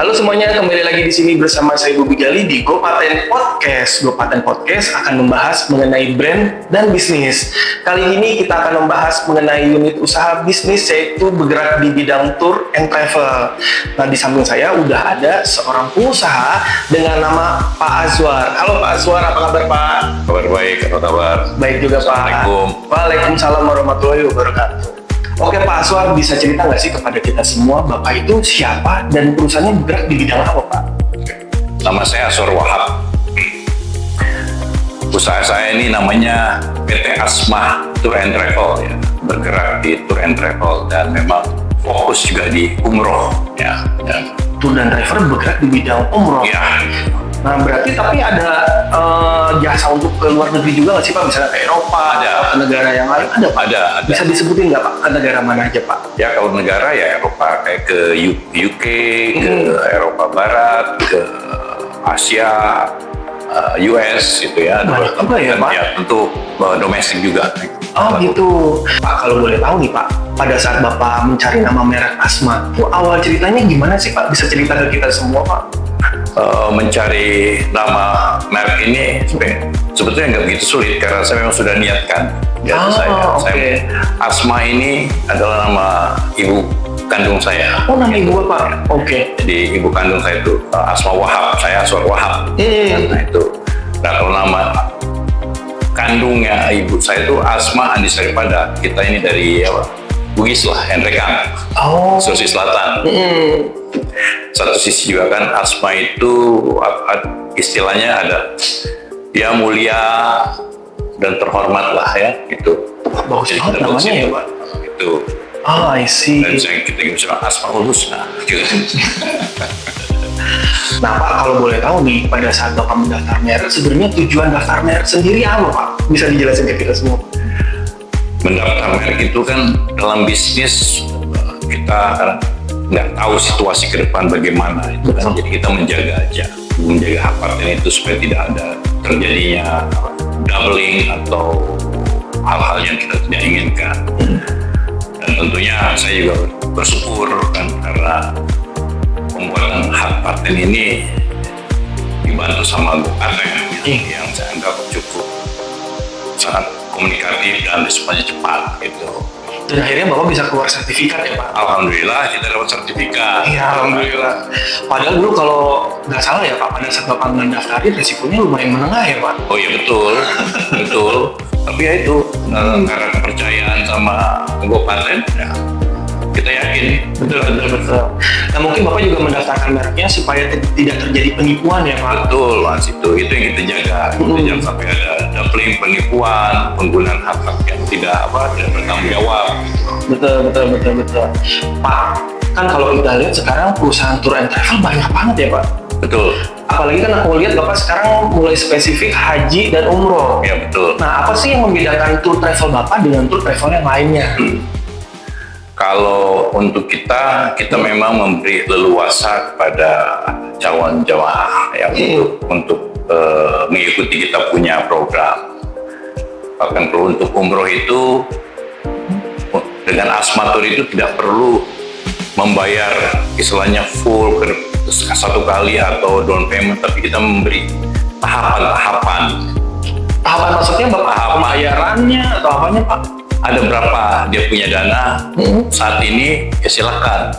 Halo semuanya, kembali lagi di sini bersama saya Bobi Gali di Go Paten Podcast. Go Paten Podcast akan membahas mengenai brand dan bisnis. Kali ini kita akan membahas mengenai unit usaha bisnis, yaitu bergerak di bidang tour and travel. Nah, di samping saya udah ada seorang pengusaha dengan nama Pak Azwar. Halo Pak Azwar, apa kabar Pak? Kabar baik, apa kabar? Baik juga Pak. Assalamualaikum. Waalaikumsalam warahmatullahi wabarakatuh. Oke Pak Azwar, bisa cerita nggak sih kepada kita semua Bapak itu siapa dan perusahaannya bergerak di bidang apa Pak? Nama saya Azwar Wahab. Usaha saya ini namanya PT Asma Tour and Travel, ya. Bergerak di Tour and Travel dan memang fokus juga di umroh, ya. Tour dan driver bergerak di bidang umroh. Ya. Nah berarti tapi ada jasa untuk ke luar negeri juga nggak sih Pak? Misalnya ke Eropa, Ada. atau ke negara yang lain ada Pak? Ada. Bisa disebutin nggak Pak? Ke negara mana aja Pak? Ya kalau negara ya Eropa, kayak ke UK, ke Eropa Barat, ke Asia, US gitu ya. Banyak juga ya, Dan Pak? ya tentu domestik juga. Oh gitu. Pak kalau boleh tahu nih Pak, pada saat Bapak mencari nama merek Asma, itu awal ceritanya gimana sih Pak? Bisa cerita ke kita semua Pak? Mencari nama merek ini sebetulnya nggak begitu sulit karena saya memang sudah niatkan di hati saya. Oke. Asma ini adalah nama ibu kandung saya. Oh nama ibu Bapak? Oke. Jadi ibu kandung saya itu Asma Wahab, saya Azwar Wahab. Nah itu. Nah kalau nama kandungnya ibu saya itu Asma Andi Saripada. Kita ini dari Bugis lah, Hendrekang, Sulawesi Selatan. Satu sisi juga kan Asma itu istilahnya ada dia mulia dan terhormat lah ya gitu. Bagus banget namanya ya Pak. Itu. I see. Dan kita bisa Asmaul Husna gitu. Nah Pak, kalau boleh tahu nih, pada saat Bapak mendaftar merek, sebenarnya tujuan daftar merek sendiri apa Pak? Bisa dijelasin ke kita semua? Mendaftar merek itu kan dalam bisnis kita nggak tahu situasi ke depan bagaimana itu kan. Jadi kita menjaga hak paten itu supaya tidak ada terjadinya doubling atau hal-hal yang kita tidak inginkan. Dan tentunya saya juga bersyukur kan karena pembuatan hak paten ini dibantu sama Go Paten yang saya anggap cukup sangat komunikatif dan responnya cepat gitu. Dan akhirnya Bapak bisa keluar sertifikat ya Pak? Alhamdulillah kita dapat sertifikat. Iya Alhamdulillah. Padahal dulu kalau nggak salah ya Pak, pada saat Bapak mendaftarin resikonya lumayan menengah ya Pak? Oh iya betul, betul. Tapi ya itu karena kepercayaan sama Go Paten, ya, kita yakin. Betul. Nah mungkin Bapak juga mendaftarkan mereknya supaya tidak terjadi penipuan ya Pak? Betul, Mas, itu yang kita jaga. Kita jangan sampai ada doubling, penipuan, penggunaan hak-hak yang tidak bertanggung jawab. Betul. Pak, kan kalau kita lihat sekarang perusahaan tour and travel banyak banget ya Pak? Betul. Apalagi kan aku lihat Bapak sekarang mulai spesifik haji dan umroh. Ya betul. Nah, apa sih yang membedakan tour travel Bapak dengan tour travel yang lainnya? Kalau untuk kita memang memberi leluasa kepada calon jemaah yang untuk mengikuti kita punya program. Bahkan untuk umroh itu dengan Asma Tour itu tidak perlu membayar istilahnya full satu kali atau down payment, tapi kita memberi tahapan. Tahapan maksudnya Bapak pembayarannya atau apanya Pak? Ada berapa dia punya dana saat ini ya silakan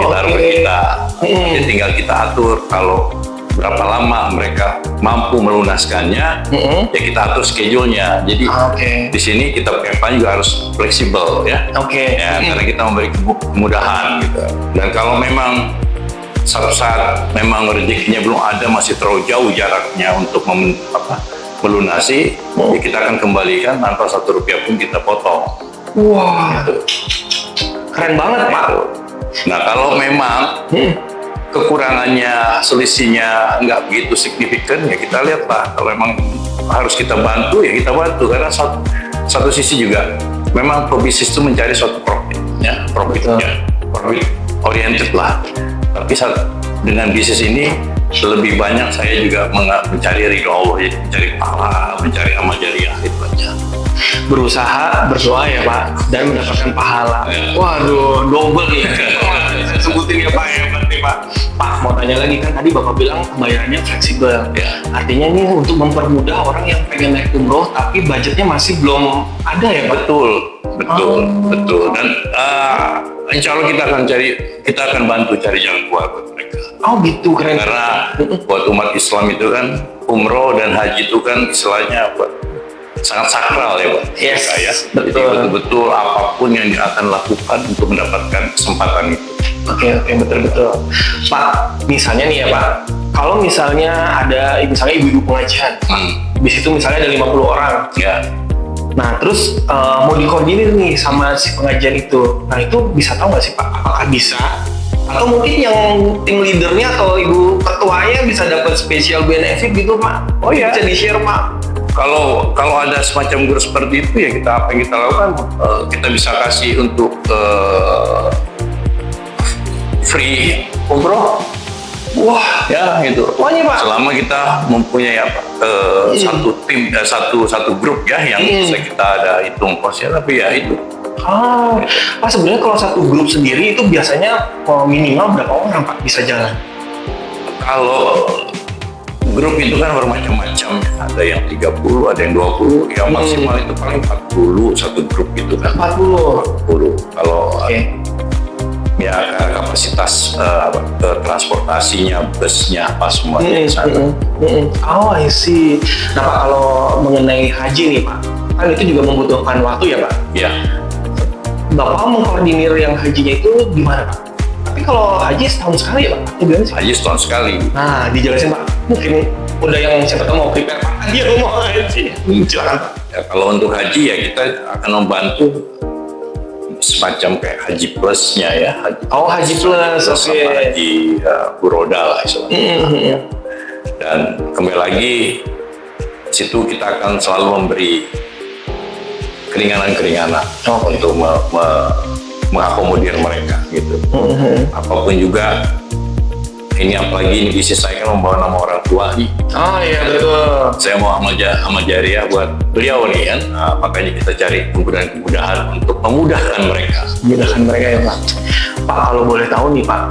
kita taruh ke kita. Jadi tinggal kita atur kalau berapa lama mereka mampu melunaskannya, ya kita atur schedule-nya. Jadi di sini kita PMP juga harus fleksibel ya. Ya, karena kita memberi kemudahan gitu. Dan kalau memang satu saat memang rezekinya belum ada, masih terlalu jauh jaraknya untuk melunasi, ya kita akan kembalikan tanpa Rp1 pun kita potong. Wah, gitu. Keren banget Pak. Nah kalau memang kekurangannya, selisihnya nggak begitu signifikan, ya kita lihatlah. Kalau memang harus kita bantu, ya kita bantu. Karena satu sisi juga memang probisnis itu mencari suatu profit oriented lah. Tapi dengan bisnis ini lebih banyak saya juga mencari ridho Allah, jadi mencari pahala, mencari amal jariah itu aja. Berusaha, berdoa ya Pak, dan mendapatkan pahala. Ya. Waduh, double nih. sebutin ya Pak ya berarti Pak. Pak mau tanya lagi kan tadi Bapak bilang pembayarannya fleksibel. Ya. Artinya ini untuk mempermudah orang yang pengen naik umroh tapi budgetnya masih belum ada ya Pak. Betul. Dan insya Allah kita akan bantu cari jalan keluar buat mereka. Oh gitu, keren. Karena buat umat Islam itu kan umroh dan haji itu kan istilahnya sangat sakral ya Pak. Yes, mereka, ya. betul. Jadi betul-betul apapun yang dia akan lakukan untuk mendapatkan kesempatan itu. Oke, betul. Pak, misalnya nih ya Pak, kalau misalnya ada misalnya ibu-ibu pengajian, di situ misalnya ada 50 orang. Ya. Nah, terus mau dikoordinir nih sama si pengajian itu. Nah, itu bisa tahu nggak sih Pak? Apakah bisa? Atau mungkin yang tim leadernya atau ibu ketuanya bisa dapat spesial benefit gitu Pak? Oh iya. Bisa di-share Pak? Kalau ada semacam grup seperti itu ya apa yang kita lakukan, kita bisa kasih untuk free umroh. Wah, Ya gitu. Ketuanya, Pak? Selama kita mempunyai satu tim, satu grup ya yang bisa kita ada hitung kosnya, tapi ya itu. Pak sebenarnya kalau satu grup sendiri itu biasanya minimal berapa orang Pak bisa jalan? Kalau grup itu kan bermacam-macam, ada yang 30, ada yang 20, yang maksimal itu paling 40 satu grup itu kan. 40. Kalau Oke. ya kapasitas transportasinya, busnya apa semuanya di sana. Oh, I see. Nah Pak, kalau mengenai haji nih Pak, kan itu juga membutuhkan waktu ya Pak? Ya, Bapak mengkoordinir yang hajinya itu gimana Pak? Tapi kalau haji setahun sekali ya Pak? Atau gimana sih? haji setahun sekali. Nah, dijelasin Pak. Mungkin udah yang siapa tahu mau prepare Pak. Dia mau haji. Silakan Pak. Ya, kalau untuk haji ya kita akan membantu semacam kayak haji plusnya ya. Oh, haji plus, sama oke. haji buroda lah istilahnya. Dan kembali lagi situ kita akan selalu memberi keringanan-keringanan untuk mengakomodir mereka gitu. Apapun juga, ini apalagi ini bisnis saya kan membawa nama orang tua nih. Oh iya betul. Saya mau amal jariah buat beliau nih kan. Nah, makanya kita cari kemudahan-kemudahan untuk memudahkan mereka. Memudahkan mereka ya Pak. Pak kalau boleh tahu nih Pak,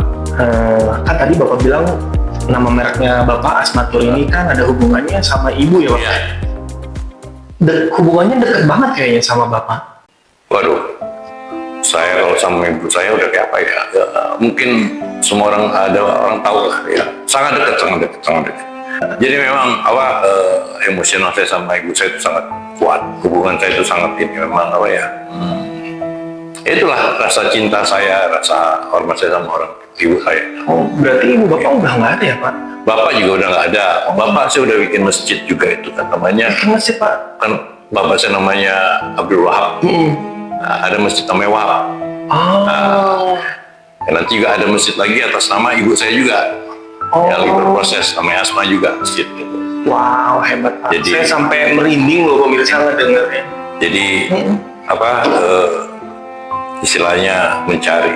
kan tadi Bapak bilang nama mereknya Bapak Asmatur ini kan ada hubungannya sama ibu ya Pak. Ya. Hubungannya dekat banget kayaknya sama Bapak. Waduh, saya kalau sama ibu saya udah kayak apa ya? Mungkin semua orang tahu lah ya. Sangat dekat. Jadi memang emosional saya sama ibu saya itu sangat kuat. Hubungan saya itu sangat ini memang apa ya? Itulah rasa cinta saya, rasa hormat saya sama orang ibu saya. Oh, berarti ibu Bapak udah nggak ada ya Pak? Bapak juga udah nggak ada. Bapak saya udah bikin masjid juga itu kan namanya. Masih Pak. Kan bapak saya namanya Abdul Wahab. Nah, ada masjid namanya Wahab. Oh. Nanti juga ada masjid lagi atas nama ibu saya juga. Yang lagi berproses, namanya Asma juga masjid gitu. Wow, hebat Pak. Jadi- Saya sampai merinding loh pemirsa ngedengarnya. Jadi istilahnya mencari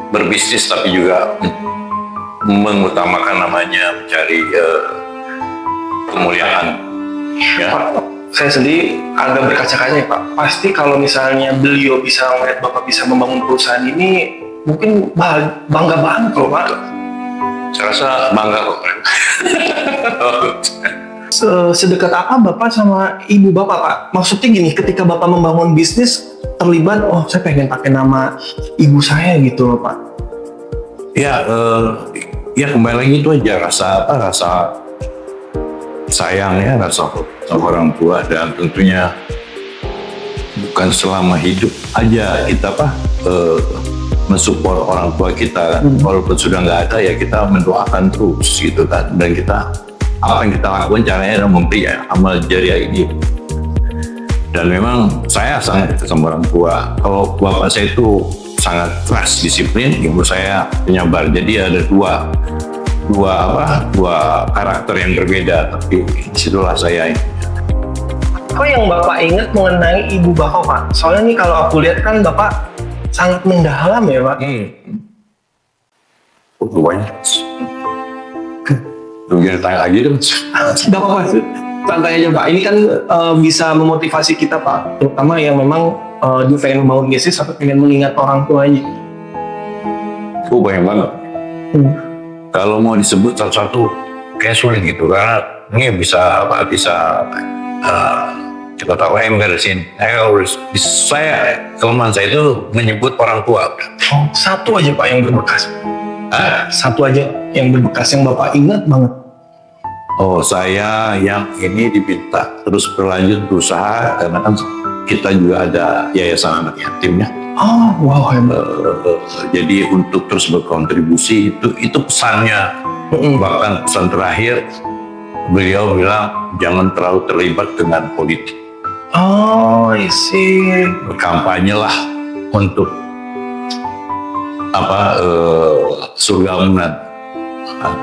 berbisnis tapi juga mengutamakan namanya mencari kemuliaan. Ya. Pak, saya sendiri agak berkaca-kaca ya Pak. Pasti kalau misalnya beliau bisa melihat Bapak bisa membangun perusahaan ini, mungkin bangga banget loh Pak. Saya rasa bangga kok. Sedekat apa Bapak sama ibu Bapak Pak? Maksudnya gini, ketika Bapak membangun bisnis terlibat, oh saya pengen pakai nama ibu saya gitu loh Pak. Ya kembali lagi itu aja rasa sayang ya, rasa orang tua, dan tentunya bukan selama hidup aja kita mensupport orang tua kita kan. Walaupun sudah nggak ada ya kita mendoakan terus gitu kan, dan kita apa yang kita lakukan caranya adalah memberi amal jariah ini. Dan memang saya sangat dekat sama orang tua. Kalau bapak saya itu sangat keras disiplin, ibu saya penyabar. Jadi ada dua karakter yang berbeda, tapi disitulah saya ini. Apa yang Bapak ingat mengenai ibu Bapak Pak? Soalnya nih kalau aku lihat kan Bapak sangat mendalam ya Pak. Banyak. Tunggu tanya lagi dong. Gak apa-apa, santai aja Pak. Ini kan bisa memotivasi kita Pak, terutama yang memang dia pengen membangun bisnis atau pengen mengingat orang tuanya. Oh banyak banget. Kalau mau disebut satu-satu kayak sulit gitu karena ini bisa kita tahu beresin. Saya kelemahan saya itu menyebut orang tua. Oh, satu aja Pak yang berbekas. Satu aja yang berbekas yang Bapak ingat banget. Oh saya yang ini diminta terus berlanjut berusaha karena kan kita juga ada yayasan anak yatim ya. Oh, wow, hebat. Jadi untuk terus berkontribusi itu pesannya. Bahkan pesan terakhir beliau bilang jangan terlalu terlibat dengan politik. Oh, isi. Berkampanye lah untuk surga umat.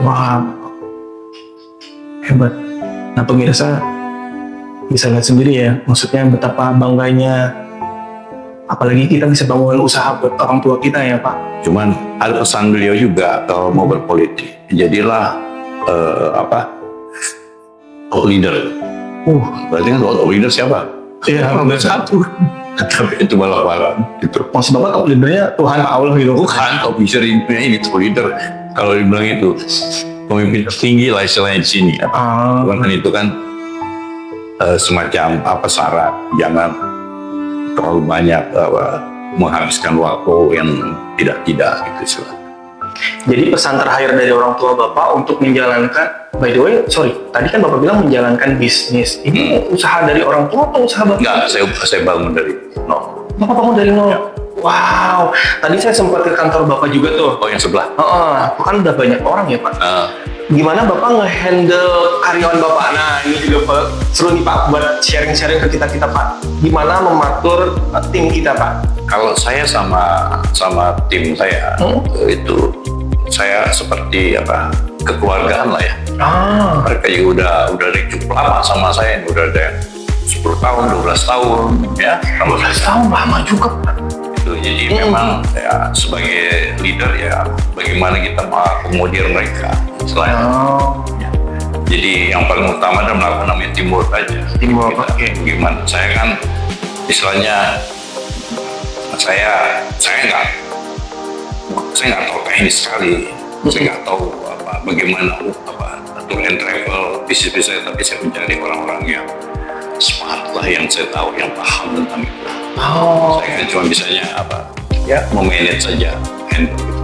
Wah, hebat. Nah pemirsa bisa lihat sendiri ya, maksudnya betapa bangganya. Apalagi kita bisa bangun usaha buat orang tua kita ya Pak. Cuman ada pesan beliau juga kalau mau berpolitik, jadilah top leader. Berarti kan top leader siapa? Iya, satu. Tapi itu balap-balap gitu. Maksud Bapak top leadernya Tuhan Allah gitu. Bukan top leader ini top leader. Kalau dibilang itu pemimpin tertinggi lah istilahnya di sini. Bukan itu kan semacam syarat jangan terlalu banyak menghabiskan waktu yang tidak gitu istilah. Jadi pesan terakhir dari orang tua Bapak untuk menjalankan, by the way, sorry, tadi kan Bapak bilang menjalankan bisnis. Ini usaha dari orang tua atau usaha Bapak? Enggak, saya bangun dari nol. Bapak bangun dari nol? Ya. Wow, tadi saya sempat ke kantor Bapak juga tuh. Oh, yang sebelah? Kan udah banyak orang ya Pak. Gimana Bapak nge-handle karyawan Bapak? Nah ini juga Pak, seru nih Pak buat sharing-sharing ke kita Pak. Gimana mematur tim kita Pak? Kalau saya sama tim saya itu saya seperti kekeluargaan lah ya. Mereka juga udah cukup lama sama saya, udah ada 10 tahun, 12 tahun ya. 12 tahun lama juga Pak. Jadi memang ya, sebagai leader ya bagaimana kita mengakomodir mereka selain ya. Jadi yang paling utama adalah melakukan namanya teamwork aja. Teamwork, oke. Gimana? Saya kan istilahnya saya nggak tahu teknis sekali. Saya nggak tahu bagaimana tour and travel bisnis saya, tapi saya mencari orang-orang yang smart lah, yang saya tahu, yang paham tentang itu. Saya kan cuma bisanya memanage saja, handle gitu.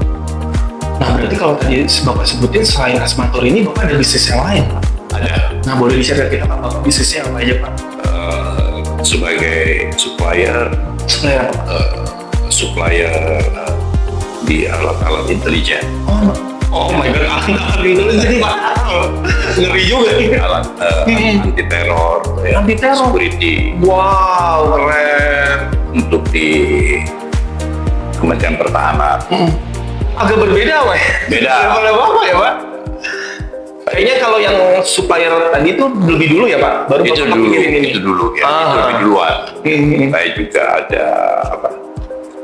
Nah berarti kalau tadi Bapak sebutin selain Asmatur ini Bapak ada bisnis yang lain Pak? Ada. Nah boleh di-share ke kita Pak, bisnisnya apa aja Pak? Sebagai supplier di alat-alat intelijen. Oh my god, alat intelijen Pak. Ngeri juga nih. Alat anti-teror, security. Wow, keren. Untuk di Kementerian Pertahanan. Agak berbeda Pak. Beda. Daripada Bapak ya Pak? Kayaknya kalau yang supplier tadi itu lebih dulu ya Pak? Baru itu Bapak dulu, pikirin ini. itu dulu ya. Itu lebih duluan. Saya juga ada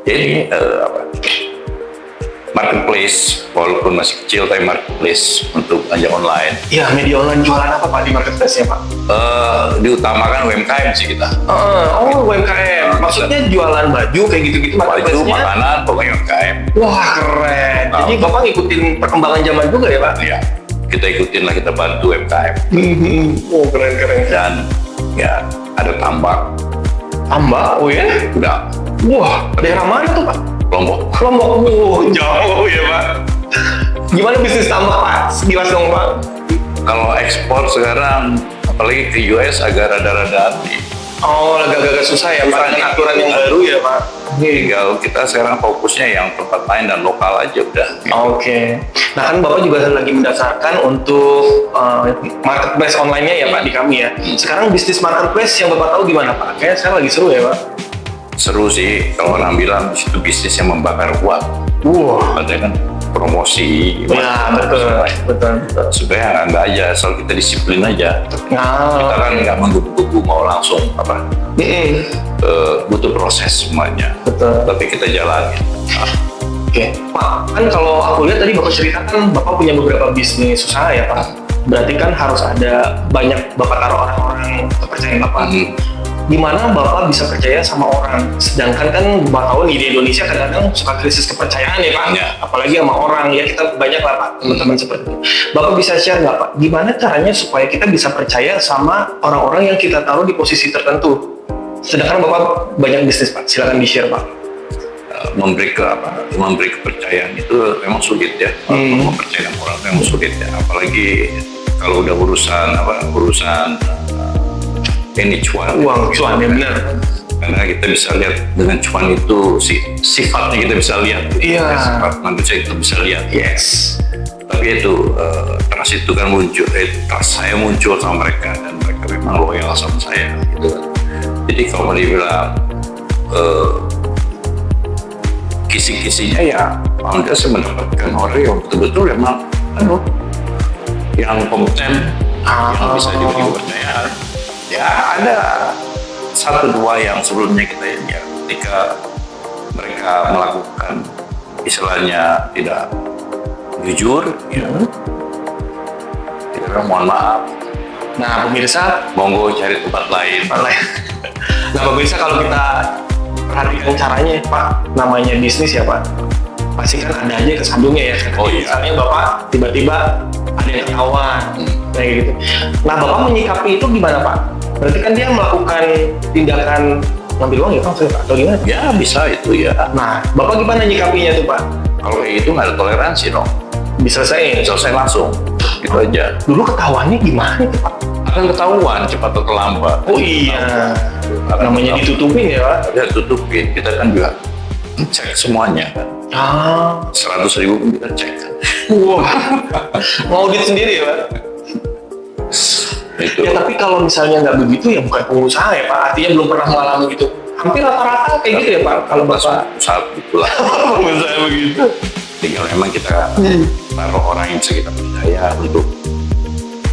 jadi marketplace, walaupun masih kecil tapi marketplace untuk belanja online. Iya, media online jualan apa Pak di marketplace-nya Pak? Diutamakan UMKM sih kita. UMKM. Maksudnya jualan baju kayak gitu-gitu Baju, marketplace-nya? makanan, pokoknya UMKM. Wah keren. Jadi Bapak ngikutin perkembangan zaman juga ya Pak? Iya, kita ikutin lah, kita bantu UMKM. Oh keren. Dan ya ada tambak. Tambak? Oh ya? Udah. Wah, daerah mana tuh Pak? Lombok. Jauh ya Pak. Gimana bisnis tambak Pak? Sekilas dong Pak. Kalau ekspor sekarang, apalagi ke US agak rada-rada aneh. Agak-agak susah ya Pak, dengan aturan yang baru ya Pak. Tinggal kita sekarang fokusnya yang tempat lain dan lokal aja udah. Oke. Nah kan Bapak juga lagi mendasarkan untuk marketplace online-nya ya Pak di kami ya. Sekarang bisnis marketplace yang Bapak tahu gimana Pak? Kayaknya sekarang lagi seru ya Pak. Seru sih, kalau orang bilang itu bisnis yang membakar uang. Ada kan promosi. Ya betul. Supaya nggak aja, asal kita disiplin aja. Kita kan nggak menggebu-gebu mau langsung butuh proses semuanya. Betul. Tapi kita jalanin. Oke, Pak, kan kalau aku lihat tadi Bapak ceritakan Bapak punya beberapa bisnis usaha ya Pak. Berarti kan harus ada banyak Bapak taruh orang-orang kepercayaan Bapak. gimana Bapak bisa percaya sama orang? Sedangkan kan Bapak tahu nih di Indonesia kadang-kadang suka krisis kepercayaan ya Pak, Ya. apalagi sama orang ya, kita banyak lah Pak teman-teman seperti itu. Bapak bisa share nggak Pak, gimana caranya supaya kita bisa percaya sama orang-orang yang kita taruh di posisi tertentu? Sedangkan Bapak banyak bisnis Pak, silakan di-share Pak. Memberi kepercayaan itu memang sulit ya. Mempercayakan orang itu memang sulit ya, apalagi kalau udah urusan ini cuan ya benar. Karena kita bisa lihat dengan cuan itu sifatnya kita bisa lihat. Iya. Sifat manusia kita bisa lihat. Yes. Tapi itu trust itu kan muncul, trust saya muncul sama mereka dan mereka memang loyal sama saya gitu kan. Jadi kalau dibilang kisi-kisinya ya, alhamdulillah saya mendapatkan orang yang betul-betul memang yang kompeten, yang bisa diberi kepercayaan. Ya ada 1-2 yang sebelumnya kita ya, ketika mereka melakukan istilahnya tidak jujur, ya, kita mohon maaf. Nah pemirsa, Monggo cari tempat lain. nah pemirsa kalau kita perhatikan caranya Pak, namanya bisnis ya Pak, pasti kan ada aja kesandungnya ya. Oh iya. Misalnya Bapak tiba-tiba ada yang ketahuan, kayak gitu. Nah Bapak menyikapi itu gimana Pak? Berarti kan dia melakukan tindakan ngambil uang ya Pak, atau gimana? Ya bisa itu ya. Nah Bapak gimana nyikapinya tuh Pak? Kalau kayak gitu nggak ada toleransi dong. Bisa Selesai langsung, gitu aja. Dulu ketahuannya gimana tuh Pak? Akan ketahuan cepat atau terlambat. Oh iya, namanya ditutupin ya Pak? Ya tutupin, kita kan juga cek semuanya kan. 100.000 pun kita cek kan. Wah, mau audit sendiri ya Pak? Itu. Ya tapi kalau misalnya nggak begitu ya bukan pengusaha ya Pak, artinya belum pernah mengalami gitu. Hampir rata-rata kayak gitu ya Pak, kalau Bapak saat itulah. pengusaha begitu. Tinggal memang kita taruh orang yang bisa kita percaya untuk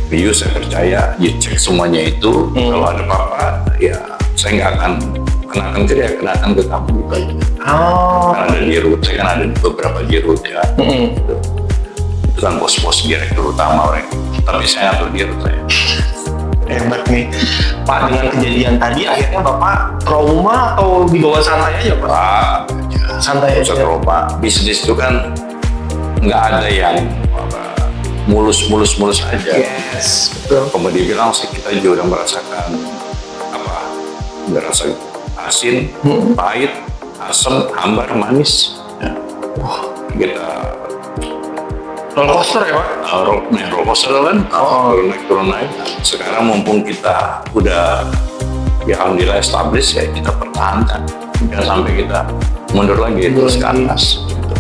video saya percaya, ya cek semuanya itu. Kalau ada apa-apa, ya saya nggak akan kenakan ke dia, kenakan ke kamu gitu aja. Karena ada di root, saya kan ada beberapa di root ya. Gitu. Itu kan bos-bos direktur utama orang. Tapi saya ngatur di root saya. Hebat nih Pak, dengan kejadian tadi akhirnya Bapak trauma atau dibawa santai aja Pak? Santai aja. Trauma. Bisnis itu kan nggak ada yang mulus aja. Yes, betul. Kemudian bilang kita juga udah merasakan berasa asin, pahit, asam, hambar, manis. Ya. Kita roller coaster ya Pak? roller coaster kan, turun naik. Sekarang mumpung kita udah ya alhamdulillah established ya, kita pertahankan. Jangan sampai kita mundur lagi terus ke atas. Gitu.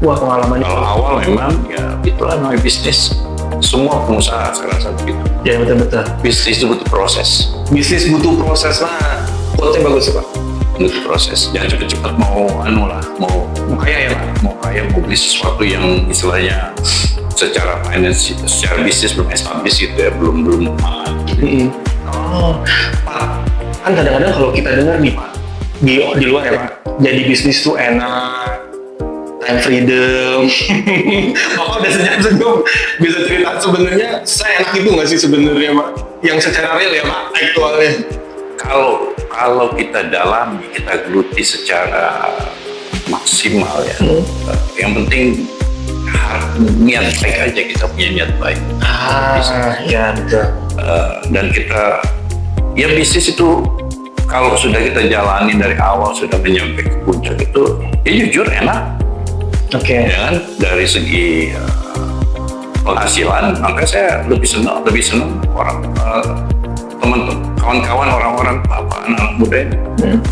Wah pengalamannya. Kalau awal memang ya itulah namanya bisnis. Semua pengusaha saya rasa begitu. Ya betul-betul. Bisnis itu butuh proses. Bisnis butuh proses, nah quote-nya bagus Pak. Butuh proses. Jangan cepet-cepet mau kaya ya Pak. Mau beli sesuatu yang istilahnya secara finance, secara bisnis belum established gitu ya, belum aman. Pak, kan kadang-kadang kalau kita dengar nih Pak, di luar ya Pak, jadi bisnis tuh enak, time freedom. Bapak udah senyum-senyum, bisa cerita sebenarnya saya enak itu nggak sih sebenarnya Pak? Yang secara real ya Pak, aktualnya. Kalau kita dalami, kita geluti secara maksimal ya. Yang penting niat baik aja, kita punya niat baik. Ya betul. Dan kita ya bisnis itu kalau sudah kita jalani dari awal sudah menyampai ke puncak itu ya jujur enak. Oke. Ya kan? Dari segi penghasilan, maka saya lebih senang orang teman-teman, kawan-kawan, orang-orang anak muda ini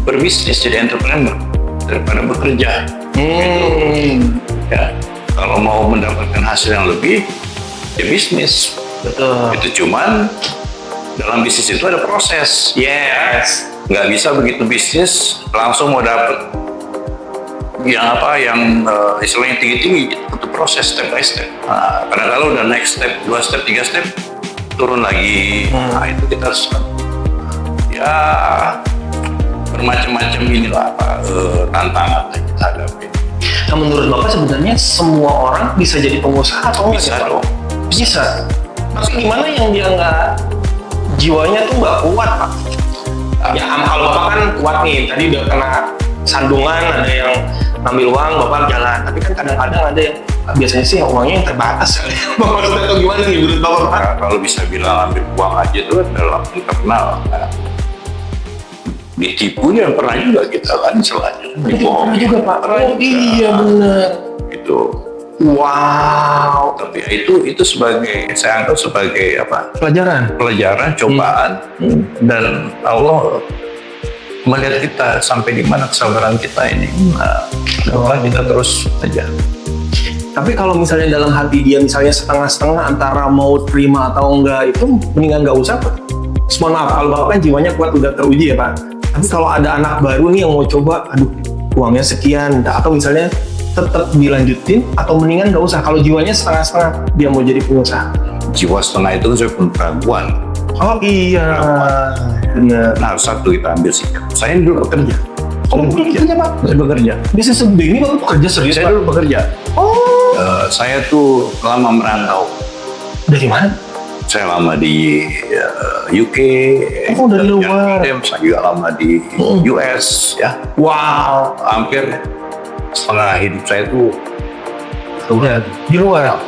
berbisnis jadi entrepreneur daripada bekerja. Ya, kalau mau mendapatkan hasil yang lebih, ya bisnis. Betul. Itu cuman dalam bisnis itu ada proses. Yes. Nggak bisa begitu bisnis langsung mau dapat yang istilahnya tinggi-tinggi, butuh proses step by step. Nah, kadang kalau udah next step, 2 step, 3 step, turun lagi. Nah, itu kita harus ya bermacam-macam inilah tantangan yang kita hadapi. Nah, menurut Bapak sebenarnya semua orang bisa jadi pengusaha atau enggak? Bisa dong. Bisa. Tapi gimana yang dia nggak, jiwanya tuh nggak kuat Pak? Ya, kalau Bapak kan kuat nih, tadi udah kena sandungan, ada yang ngambil uang, Bapak jalan. Tapi kan kadang-kadang ada yang biasanya sih uangnya yang terbatas. Bapak atau gimana nih menurut Bapak? Nah, kalau bisa bilang ambil uang aja itu kan dalam internal. Ditipu ya pernah juga kita kan selain dibohong juga Pak. Oh iya benar. Itu. Wow. Tapi itu sebagai, saya anggap sebagai apa? Pelajaran, cobaan, dan Allah melihat kita sampai di mana kesabaran kita ini. Nah, kita terus aja. Tapi kalau misalnya dalam hati dia misalnya setengah-setengah antara mau terima atau enggak, itu mendingan nggak usah Pak. Mohon maaf, kalau Bapak kan jiwanya kuat udah teruji ya Pak. Tapi kalau ada anak baru nih yang mau coba, aduh uangnya sekian, atau misalnya tetap dilanjutin atau mendingan nggak usah. Kalau jiwanya setengah-setengah dia mau jadi pengusaha. Jiwa setengah itu saya pun keraguan. Oh iya, benar. Nah, satu kita ambil sikap. Saya dulu bekerja. Oh, bekerja Pak? Saya bekerja. Bisa sebegini Bapak bekerja serius Saya Pak? dulu bekerja. Oh, Saya tuh lama merantau. dari mana? Saya lama di UK. Oh, dari luar. Saya juga lama di US ya. Wow, Hampir setengah hidup saya tuh udah di luar.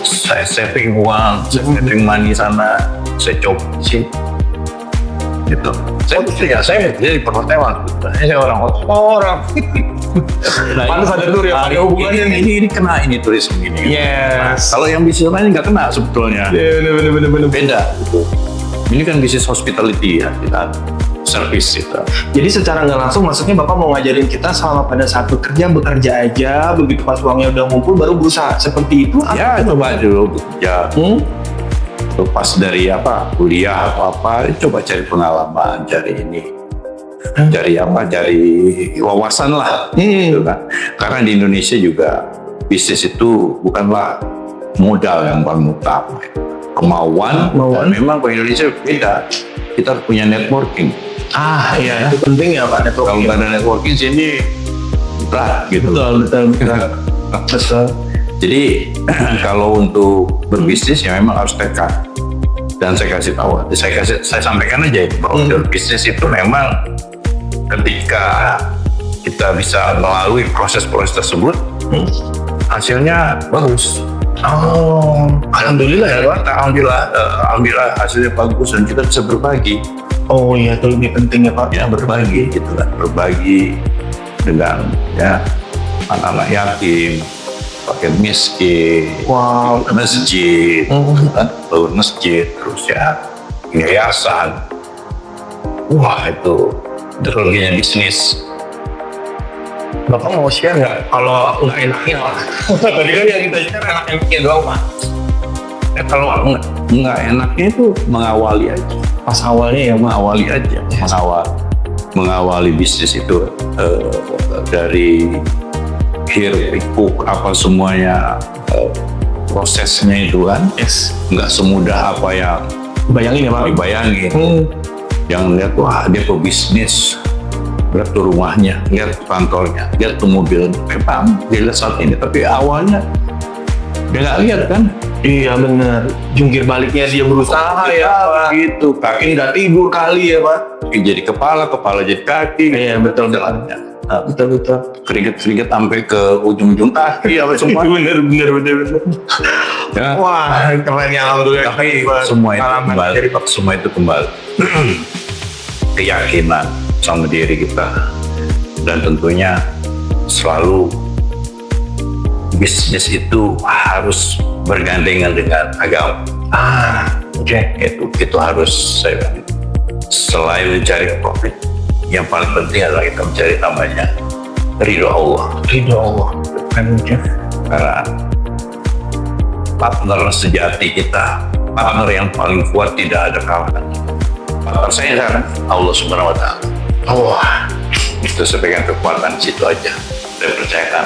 saya saving uang, saya saving money sana, saya coba sih. Itu. Saya bekerja di perhotelan. Saya orang hotel. Orang. Pantas ada tur ya, ada hubungannya nih. Ini kena ini turisme ini. Yes. Kalau yang bisnis lain nggak kena sebetulnya. Iya, bener. Beda. Gitu. Ini kan bisnis hospitality ya, kita service itu. Jadi secara nggak langsung maksudnya Bapak mau ngajarin kita selama pada saat bekerja aja, begitu pas uangnya udah ngumpul baru berusaha. Seperti itu? Ya coba dulu bekerja. Pas dari apa kuliah atau apa, coba cari pengalaman, cari ini, cari apa, cari wawasan lah. Gitu kan. Karena di Indonesia juga bisnis itu bukanlah modal yang paling utama, kemauan. Dan memang di Indonesia beda, kita punya networking. Ah iya, itu penting ya Pak Kalau networking. nggak ada networking sini berat gitu. Betul. Jadi kalau untuk berbisnis ya memang harus tekad. Dan saya kasih tahu, saya sampaikan aja bahwa berbisnis itu memang ketika kita bisa melalui proses-proses tersebut, hasilnya bagus. Oh, alhamdulillah ya Pak. Alhamdulillah hasilnya bagus dan kita bisa berbagi. Oh iya, itu lebih penting ya Pak. Ya berbagi gitu kan, berbagi dengan ya anak-anak yatim, pakai miskin, Wow. masjid, kan, bangun masjid, terus ya yayasan. Wah itu teknologinya bisnis. Bapak mau share nggak kalau nggak enaknya Pak? Tadi kan yang kita share enak-enaknya doang Pak. Kalau nggak enaknya itu mengawali aja. Pas awalnya ya Mengawali aja, mengawali bisnis itu dari hiruk pikuk apa semuanya, prosesnya itu kan yes. nggak semudah apa yang Bayangin ya Pak. dibayangin. Jangan lihat wah dia pebisnis, lihat tuh rumahnya, lihat tuh kantornya, lihat tuh mobilnya. Memang dia lihat saat ini, tapi awalnya dia nggak lihat kan. Iya benar. Jungkir baliknya dia berusaha ya Pak. Gitu, kaki Nggak tidur kali ya Pak. jadi kepala jadi kaki. Iya betul. Jalannya. Nah, Betul. keringet sampai ke ujung kaki apa semua. Bener. Ya. Wah keren ya alhamdulillah. Tapi semua itu kembali keyakinan sama diri kita, dan tentunya selalu bisnis itu harus bergandengan dengan agama. Oke. Itu harus saya bilang. Selain mencari profit, yang paling penting adalah kita mencari namanya ridho Allah. Ridho Allah. Karena partner sejati kita, partner yang paling kuat tidak ada kalahkan. Partner saya sekarang Allah Subhanahu Wa Taala. Wah. Itu sebagian kekuatan situ aja. Saya percayakan.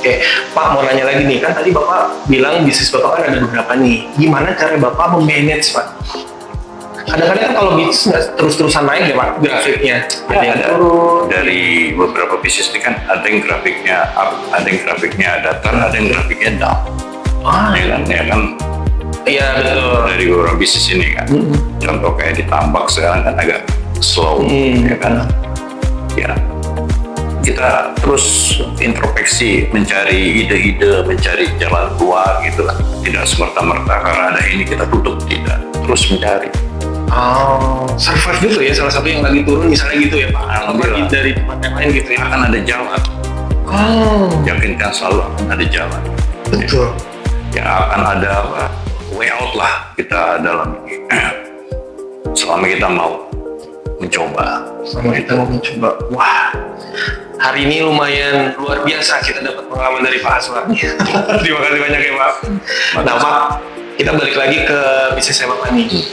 Oke, Pak mau nanya lagi nih, kan tadi Bapak bilang bisnis Bapak kan ada beberapa nih. Gimana cara Bapak memanage Pak? Kadang-kadang kan kalau bisnis nggak terus-terusan naik ya Pak, grafiknya. Ada yang turun. Dari beberapa bisnis ini kan ada yang grafiknya up, ada yang grafiknya datar, ada yang grafiknya down. Ya kan? Iya betul. Dari beberapa bisnis ini kan. Contoh kayak di tambak sekarang kan agak slow, ya kan? Ya, kita terus introspeksi, mencari ide-ide, mencari jalan keluar gitu lah. Tidak semerta-merta karena ada ini kita tutup, tidak. Terus mencari. Oh, survive gitu ya, salah satu yang lagi turun misalnya gitu ya Pak. Alhamdulillah. Dari tempat yang lain gitu ya. Akan ada jalan. Oh, Yakinkan selalu akan ada jalan. betul. Ya akan ada apa, way out lah kita dalam ini. Selama kita mau mencoba. Sama kita mau mencoba. Wah, hari ini lumayan luar biasa kita dapat pengalaman dari Pak Aswar. Terima kasih banyak ya Pak. Nah Pak, kita balik lagi ke bisnis saya Bapak nih.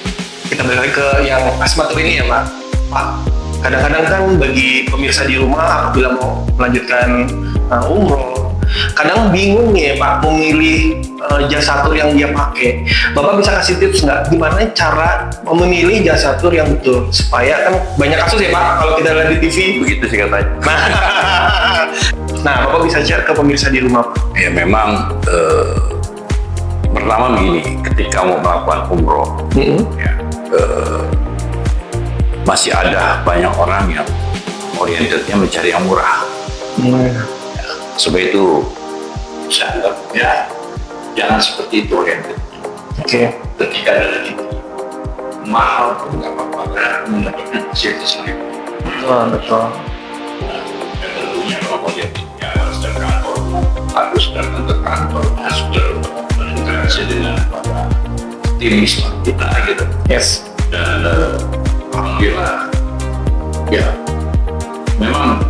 Kita balik lagi ke yang Asmatur ini ya Pak. Pak, kadang-kadang kan bagi pemirsa di rumah apabila mau melanjutkan umroh, kadang bingung ya Pak memilih jasa tur yang dia pakai. Bapak bisa kasih tips nggak gimana cara memilih jasa tur yang betul, supaya kan banyak kasus ya Pak kalau kita lihat di TV. Begitu sih katanya. Nah Bapak bisa share ke pemirsa di rumah Pak. Ya memang pertama begini, ketika mau melakukan umroh, ya, masih ada banyak orang yang orientednya mencari yang murah. Sebab itu saya anggap ya jangan seperti itu oriented. Oke. Ketika ada itu mahal pun nggak apa-apa karena mendapatkan hasil tersebut. Betul. Dan tentunya kalau orientednya harus dari kantor, harus datang ke kantor, harus berinteraksi dengan para tim Islam kita gitu. Yes. Dan alhamdulillah ya memang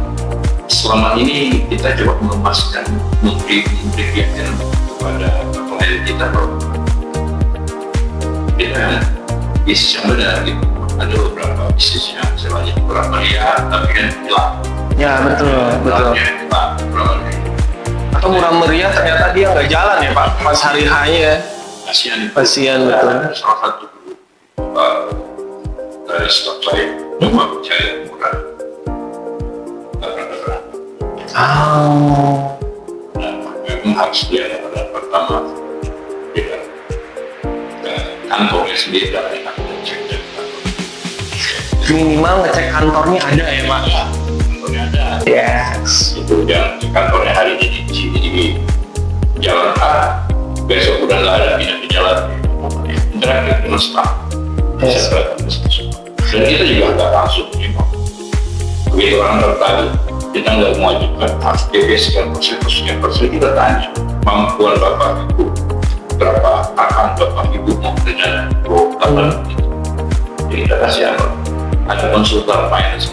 selama ini kita coba mengemaskan, memberi keyakinan kepada klien kita bahwa kita bisnis yang benar gitu. Ada beberapa bisnis yang sebenarnya kurang meriah tapi kan hilang. Ya betul. Atau murah meriah ternyata dia nggak jalan ya Pak pas hari hanya. Kasihan betul. Salah satu dari stok saya coba mencari yang murah. Memang harus dia pada pertama tidak kantornya sendiri dan cek Minimal ngecek kantornya ada ya Pak. kantornya ada. Yes. Itu yang kantornya hari ini di sini di jalan A, besok udah nggak ada, pindah ke jalan interaktif dengan staff. Yes. Dan kita juga nggak langsung begitu orang tertarik, kita nggak mengajukan HDP sekian persen, kita tanya kemampuan bapak ibu berapa, akan bapak ibu mau dengan apa gitu. Jadi kita kasih ada konsultan finance.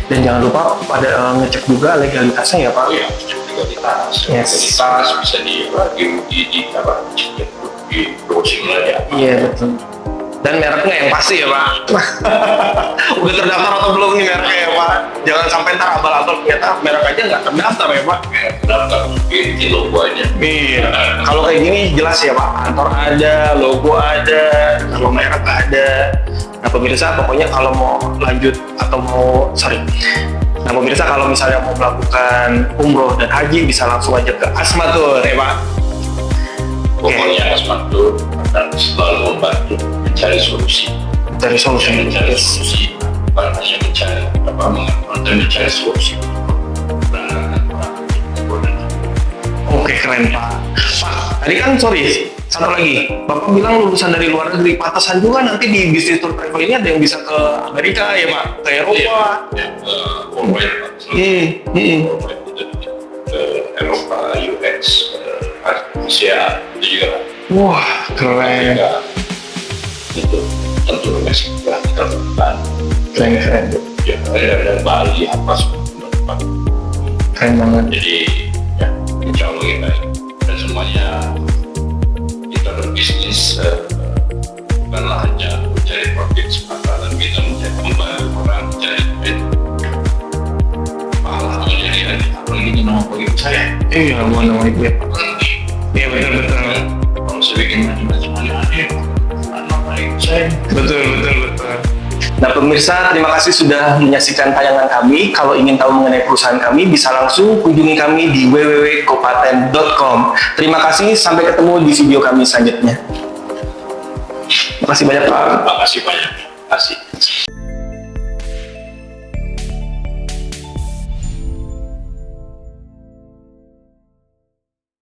Dan jangan lupa pada ngecek juga legalitasnya ya Pak. Oh ya, legalitas. Yes. Legalitas bisa di browsing lah ya. Iya betul. Dan mereknya yang pasti ya Pak. Udah terdaftar atau belum nih mereknya ya Pak? Jangan sampai ntar abal-abal ternyata merek aja nggak terdaftar ya Pak. Terdaftar, ini logo aja. Iya. Kalau kayak gini jelas ya Pak. Kantor ada, logo ada, kalau merek ada. Nah pemirsa pokoknya kalau mau lanjut atau Nah pemirsa kalau misalnya mau melakukan umroh dan haji bisa langsung aja ke Asmatur ya Pak. Pokoknya Asmatur akan selalu membantu mencari solusi. Dari solusi. Mencari solusi, bukan hanya mencari dan mencari solusi. Oke keren Pak. Pak tadi kan satu lagi Bapak bilang lulusan dari luar negeri, pantesan juga nanti di bisnis tour travel ini ada yang bisa ke Amerika ya Pak, ke Eropa. Ke Eropa, US, Asia itu juga. Wah keren. Itu tentu masih kita lakukan. Keren. Ya ada Bali apa semua. Keren banget. Jadi ya insya Allah kita dan semuanya kita berbisnis bukanlah hanya mencari profit semata, dan kita membantu orang mencari duit. Malah menjadi apalagi ini nama bagi saya. Iya mau nama ibu ya. Iya betul. Kalau saya bikin macam-macam aneh, nama ibu saya. Betul. Nah pemirsa, terima kasih sudah menyaksikan tayangan kami. Kalau ingin tahu mengenai perusahaan kami, bisa langsung kunjungi kami di www.kopaten.com. Terima kasih, sampai ketemu di video kami selanjutnya. Terima kasih banyak Pak. Terima kasih banyak. Terima kasih.